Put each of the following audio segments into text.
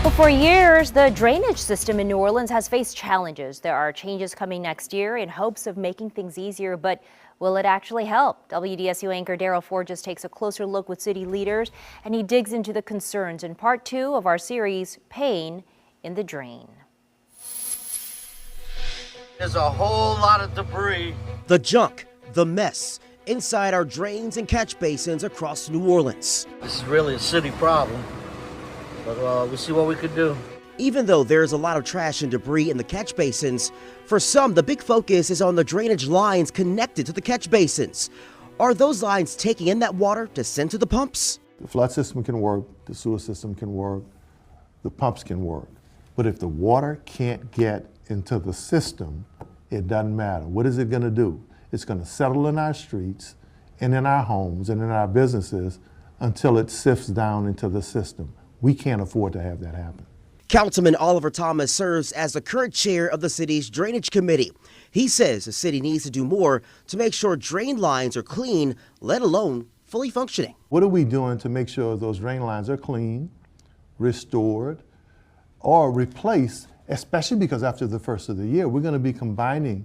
Well, for years, the drainage system in New Orleans has faced challenges. There are changes coming next year in hopes of making things easier, but will it actually help? WDSU anchor Daryl Forges takes a closer look with city leaders, and he digs into the concerns in part 2 of our series, Pain in the Drain. There's a whole lot of debris. The junk, the mess, inside our drains and catch basins across New Orleans. This is really a city problem, but we'll see what we can do. Even though there's a lot of trash and debris in the catch basins, for some, the big focus is on the drainage lines connected to the catch basins. Are those lines taking in that water to send to the pumps? The flood system can work, the sewer system can work, the pumps can work. But if the water can't get into the system, it doesn't matter. What is it going to do? It's going to settle in our streets and in our homes and in our businesses until it sifts down into the system. We can't afford to have that happen. Councilman Oliver Thomas serves as the current chair of the city's drainage committee. He says the city needs to do more to make sure drain lines are clean, let alone fully functioning. What are we doing to make sure those drain lines are clean, restored, or replaced, especially because after the first of the year, we're going to be combining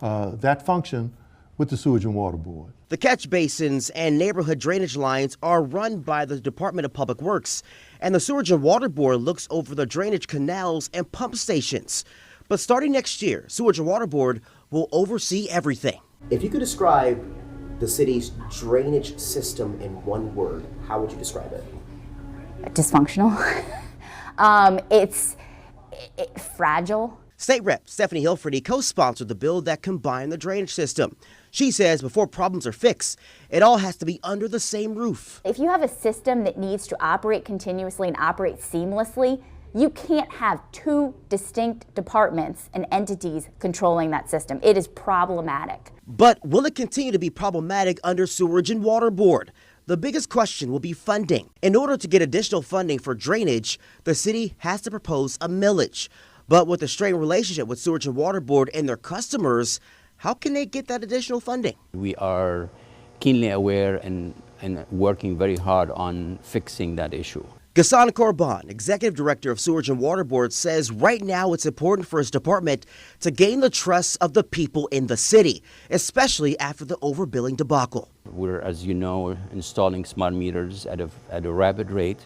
that function with the Sewage and Water Board. The catch basins and neighborhood drainage lines are run by the Department of Public Works, and the Sewage and Water Board looks over the drainage canals and pump stations. But starting next year, Sewage and Water Board will oversee everything. If you could describe the city's drainage system in one word, how would you describe it? Dysfunctional. It's fragile. State Rep Stephanie Hilferty co-sponsored the bill that combined the drainage system. She says before problems are fixed, it all has to be under the same roof. If you have a system that needs to operate continuously and operate seamlessly, you can't have two distinct departments and entities controlling that system. It is problematic. But will it continue to be problematic under Sewage and Water Board? The biggest question will be funding. In order to get additional funding for drainage, the city has to propose a millage. But with the strained relationship with Sewage and Water Board and their customers, how can they get that additional funding? We are keenly aware and working very hard on fixing that issue. Ghassan Korban, Executive Director of Sewage and Water Board, says right now it's important for his department to gain the trust of the people in the city, especially after the overbilling debacle. We're, as you know, installing smart meters at a rapid rate.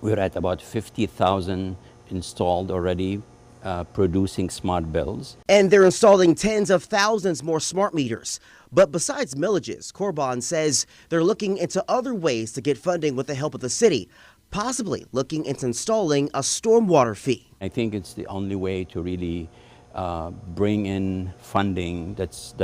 We're at about 50,000 installed already, producing smart bills. And they're installing tens of thousands more smart meters. But besides millages, Korban says they're looking into other ways to get funding with the help of the city, possibly looking into installing a stormwater fee. I think it's the only way to really bring in funding that's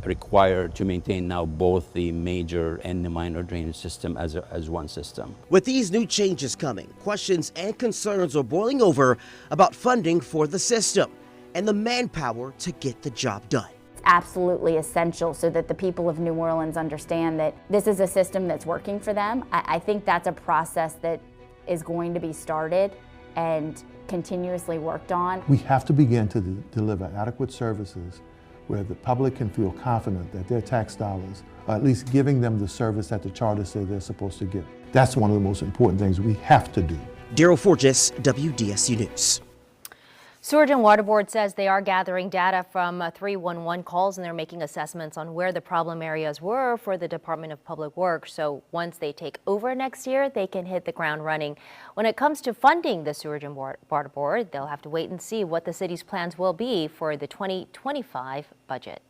required to maintain now both the major and the minor drainage system as one system. With these new changes coming, questions and concerns are boiling over about funding for the system and the manpower to get the job done. It's absolutely essential so that the people of New Orleans understand that this is a system that's working for them. I think that's a process that is going to be started and continuously worked on. We have to begin to deliver adequate services where the public can feel confident that their tax dollars are at least giving them the service that the charter says they're supposed to get. That's one of the most important things we have to do. Daryl Forges, WDSU News. Sewage and Water Board says they are gathering data from 311 calls, and they're making assessments on where the problem areas were for the Department of Public Works. So once they take over next year, they can hit the ground running. When it comes to funding the Sewage and Water Board, they'll have to wait and see what the city's plans will be for the 2025 budget.